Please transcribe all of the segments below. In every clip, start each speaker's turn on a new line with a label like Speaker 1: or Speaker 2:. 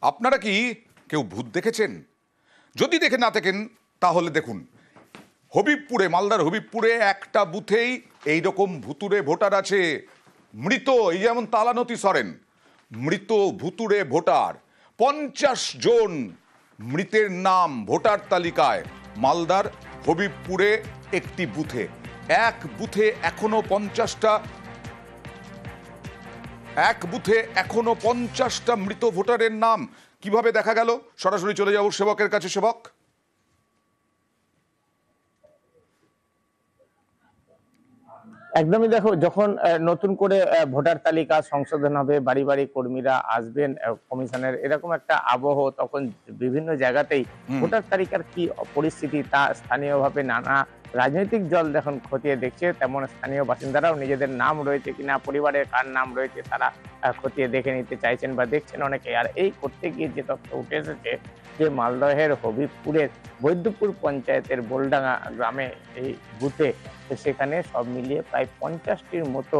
Speaker 1: আপনারা কি কেউ ভূত দেখেছেন? যদি দেখে না থাকেন তাহলে দেখুন, হবিবপুরে, মালদার হবিবপুরে একটা বুথেই এইরকম ভুতুরে ভোটার আছে। মৃত, এই যেমন তালানতি সরেন, মৃত ভুতুরে ভোটার 50 জন মৃতের নাম ভোটার তালিকায় মালদার হবিবপুরে একটি বুথে। এক বুথে এখনো 50টা মৃত ভোটারের নাম কিভাবে দেখা গেল? সরাসরি চলে যাব সেবকের কাছে। সেবক,
Speaker 2: একদমই দেখো, যখন নতুন করে ভোটার তালিকা সংশোধন হবে, বাড়ি বাড়ি কর্মীরা আসবেন কমিশনের, এরকম একটা আবহ, তখন বিভিন্ন জায়গাতেই ভোটার তালিকার কি পরিস্থিতি তা স্থানীয়ভাবে নানা রাজনৈতিক দল যখন খতিয়ে দেখছে, তেমন স্থানীয় বাসিন্দারাও নিজেদের নাম রয়েছে কিনা, পরিবারের কার নাম রয়েছে তারা খতিয়ে দেখে নিতে চাইছেন বা দেখছেন অনেকে। আর এই করতে গিয়ে যে তথ্য উঠে এসেছে যে মালদহের হবিবপুরের বৈদ্যপুর পঞ্চায়েতের বোলডাঙ্গা গ্রামে এই বুথে, সেখানে সব মিলিয়ে প্রায় 50টির মতো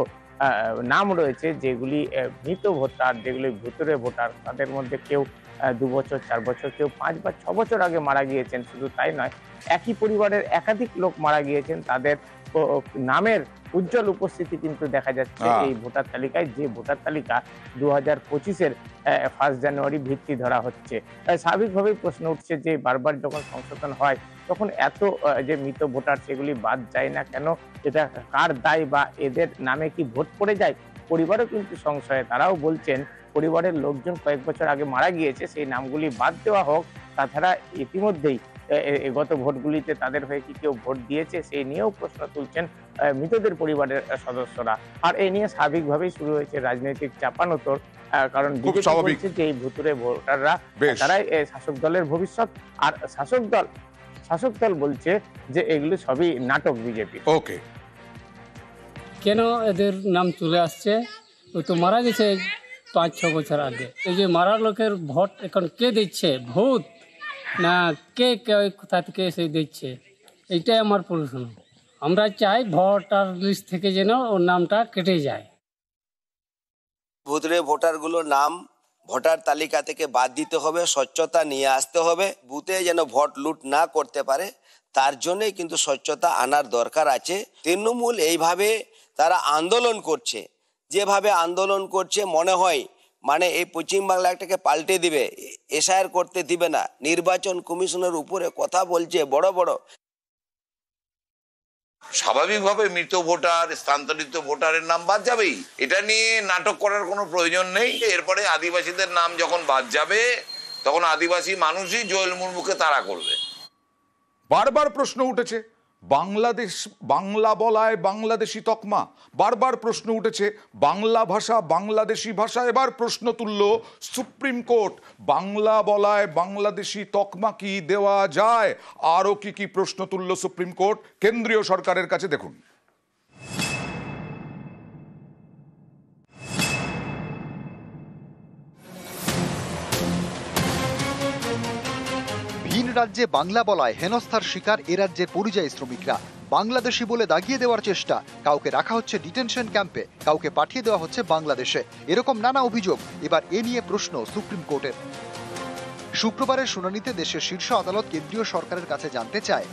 Speaker 2: নাম রয়েছে যেগুলি মৃত ভোটার, যেগুলি ভুতুরে ভোটার। তাদের মধ্যে কেউ 2 বছর 4 বছর, কেউ 5 বা 6 বছর আগে মারা গিয়েছেন। শুধু তাই নয়, একই পরিবারের একাধিক লোক মারা গিয়েছেন, তাদের নামের উজ্জ্বল উপস্থিতি কিন্তু দেখা যাচ্ছে এই ভোটার তালিকায়, যে ভোটার তালিকা 2025-এর 1 জানুয়ারি ভিত্তি ধরা হচ্ছে। স্বাভাবিকভাবেই প্রশ্ন উঠছে যে বারবার যখন সংশোধন হয় তখন এত যে মৃত ভোটার সেগুলি বাদ যায় না কেন? এটা কার দায় বা এদের নামে কি ভোট পড়ে যায়? পরিবারও কিন্তু সংশয়ে, তারাও বলছেন পরিবারের লোকজন কয়েক বছর আগে মারা গিয়েছে, সেই নামগুলি বাদ দেওয়া হোক। তাছাড়া ইতিমধ্যেই গত ভোটগুলিতে তাদের হয়ে কি কেউ ভোট দিয়েছে সেই নিয়েও প্রশ্ন তুলছেন মৃতদের পরিবারের সদস্যরা। আর এই নিয়ে স্বাভাবিকভাবেই শুরু হয়েছে রাজনৈতিক চাপানোতর, কারণ বিজেপি বলছে যে এই ভুতুরে ভোটাররা তারাই শাসক দলের ভবিষ্যৎ, আর শাসক দল বলছে যে এগুলো সবই নাটক বিজেপি।
Speaker 1: ওকে,
Speaker 3: কেন এদের নাম চলে আসছে? ওই তো মারা গেছে 5-6 বছর আগে। এই যে মারা লোকের ভোট এখন কে দিচ্ছে? ভূত না কে কোথা থেকে এসে দিচ্ছে? এইটাই আমার প্রশ্ন। আমরা চাই ভোটার লিস্ট থেকে যেন ওর নামটা কেটে যায়।
Speaker 4: ভুতুরে ভোটারগুলোর নাম ভোটার তালিকা থেকে বাদ দিতে হবে, স্বচ্ছতা নিয়ে আসতে হবে, বুথে যেন ভোট লুট না করতে পারে, তার জন্যই কিন্তু স্বচ্ছতা আনার দরকার আছে। তৃণমূল এইভাবে তারা আন্দোলন করছে, যেভাবে আন্দোলন করছে মনে হয় মানে এই পশ্চিমবাংলাটাকে পাল্টে দিবে, এসআইআর করতে দিবে না, নির্বাচন কমিশনের উপরে কথা বলছে বড় বড়।
Speaker 5: স্বাভাবিকভাবে মৃত ভোটার, স্থানান্তরিত ভোটারের নাম বাদ যাবেই, এটা নিয়ে নাটক করার কোনো প্রয়োজন নেই। এরপরে আদিবাসীদের নাম যখন বাদ যাবে তখন আদিবাসী মানুষই জোয়েল মুর্মুকে তাড়া করবে।
Speaker 1: বারবার প্রশ্ন উঠেছে বাংলা বলায় বাংলাদেশি তকমা, বারবার প্রশ্ন উঠেছে বাংলা ভাষা বাংলাদেশি ভাষা। এবার প্রশ্ন তুলল সুপ্রিম কোর্ট, বাংলা বলায় বাংলাদেশি তকমা কি দেওয়া যায়? আরও কি প্রশ্ন তুলল সুপ্রিম কোর্ট কেন্দ্রীয় সরকারের কাছে, দেখুন।
Speaker 6: ভিন রাজ্যে বাংলা বলায় হেনস্থার শিকার এ রাজ্যের পরিযায়ী শ্রমিকরা। বাংলাদেশি বলে দাগিয়ে দেওয়ার চেষ্টা, কাউকে রাখা হচ্ছে ডিটেনশন ক্যাম্পে, কাউকে পাঠিয়ে দেওয়া হচ্ছে বাংলাদেশে, এরকম নানা অভিযোগ। এবার এ নিয়ে প্রশ্ন সুপ্রিম কোর্টের। শুক্রবারের শুনানিতে দেশের শীর্ষ আদালত কেন্দ্রীয় সরকারের কাছে জানতে চায়,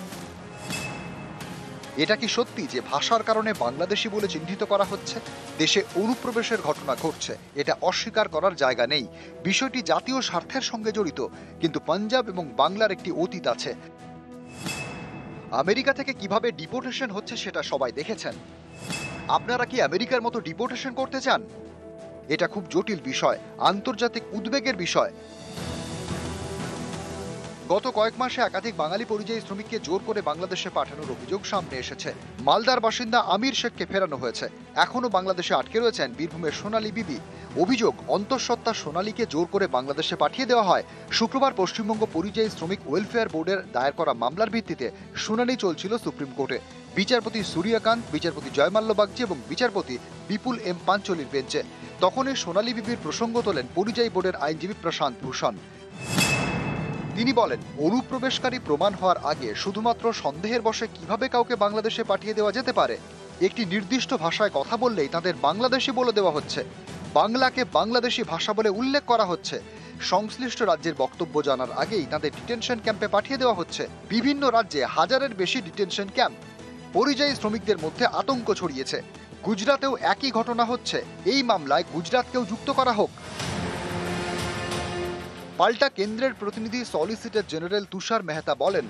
Speaker 6: এটা কি সত্যি যে ভাষার কারণে বাংলাদেশি বলে চিহ্নিত করা হচ্ছে? দেশে অনুপ্রবেশের ঘটনা ঘটছে, এটা অস্বীকার করার জায়গা নেই। বিষয়টি জাতীয় স্বার্থের সঙ্গে জড়িত, কিন্তু পাঞ্জাব এবং বাংলার একটি অতীত আছে। আমেরিকা থেকে কিভাবে ডিপোর্টেশন হচ্ছে সেটা সবাই দেখেছেন। আপনারা কি আমেরিকার মতো ডিপোর্টেশন করতে চান? এটা খুব জটিল বিষয়, আন্তর্জাতিক উদ্বেগের বিষয়। গত কয়েক মাসে একাধিক বাঙালি পরিযায়ী শ্রমিককে জোর করে বাংলাদেশে পাঠানোর অভিযোগ সামনে এসেছে। মালদার বাসিন্দা আমির শেখকে ফেরানো হয়েছে। এখনো বাংলাদেশে আটকে রয়েছেন বীরভূমের সোনালী বিবি। অভিযোগ, অন্তঃসত্ত্বা সোনালীকে জোর করে বাংলাদেশে পাঠিয়ে দেওয়া হয়। শুক্রবার পশ্চিমবঙ্গ পরিযায়ী শ্রমিক ওয়েলফেয়ার বোর্ডের দায়ের করা মামলার ভিত্তিতে শুনানি চলছিল সুপ্রিম কোর্টে। বিচারপতি সূর্যকান্ত, বিচারপতি জয়মাল্য বাগচি এবং বিচারপতি বিপুল এম পাঞ্চলির বেঞ্চে। তখনই সোনালী বিবির প্রসঙ্গ তোলেন পরিযায়ী বোর্ডের আইনজীবী প্রশান্ত ভূষণ। তিনি বলেন, অনুপ্রবেশকারী প্রমাণ হওয়ার আগে শুধুমাত্র সন্দেহের বশে কিভাবে কাউকে বাংলাদেশে পাঠিয়ে দেওয়া যেতে পারে? একটি নির্দিষ্ট ভাষায় কথা বললেই তাদের বাংলাদেশি বলে দেওয়া হচ্ছে, বাংলাকে বাংলাদেশি ভাষা বলে উল্লেখ করা হচ্ছে। সংশ্লিষ্ট রাজ্যের বক্তব্য জানার আগেই তাদের ডিটেনশন ক্যাম্পে পাঠিয়ে দেওয়া হচ্ছে। বিভিন্ন রাজ্যে হাজারের বেশি ডিটেনশন ক্যাম্প। পরিযায়ী শ্রমিকদের মধ্যে আতঙ্ক ছড়িয়েছে। গুজরাতেও একই ঘটনা হচ্ছে। এই মামলায় গুজরাতকেও যুক্ত করা হোক। পাল্টা কেন্দ্রের প্রতিনিধি সলিসিটর জেনারেল তুষার মেহতা বলেন,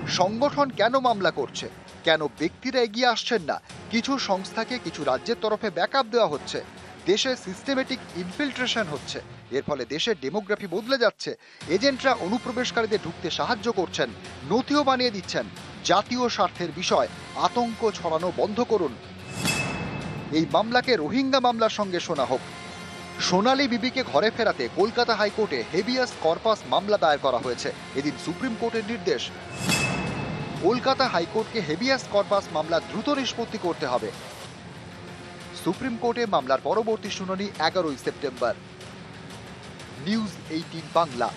Speaker 6: সংগঠন কেন মামলা করছে, কেন ব্যক্তিরা এগিয়ে আসছেন না? কিছু সংস্থাকে কিছু রাজ্যের তরফে ব্যাকআপ দেওয়া হচ্ছে। দেশে সিস্টেমেটিক ইনফিল্ট্রেশন হচ্ছে। এর ফলে দেশের ডেমোগ্রাফি বদলে যাচ্ছে। এজেন্টরা অনুপ্রবেশকারীদের ঢুকতে সাহায্য করছেন, নথিও বানিয়ে দিচ্ছেন। জাতীয় স্বার্থের বিষয়, আতঙ্ক ছড়ানো বন্ধ করুন। এই মামলাকে রোহিঙ্গা মামলার সঙ্গে শোনা হোক। সোনালী বিবিকে ঘরে ফেরাতে কলকাতা হাইকোর্টে হেবিয়াস কর্পাস মামলা দায়ের করা হয়েছে। এদিন সুপ্রিম কোর্টের নির্দেশ, কলকাতা হাইকোর্টকে হেবিয়াস কর্পাস মামলা দ্রুত নিষ্পত্তি করতে হবে। সুপ্রিম কোর্টে মামলার পরবর্তী শুনানি 11 সেপ্টেম্বর। নিউজ 18 বাংলা।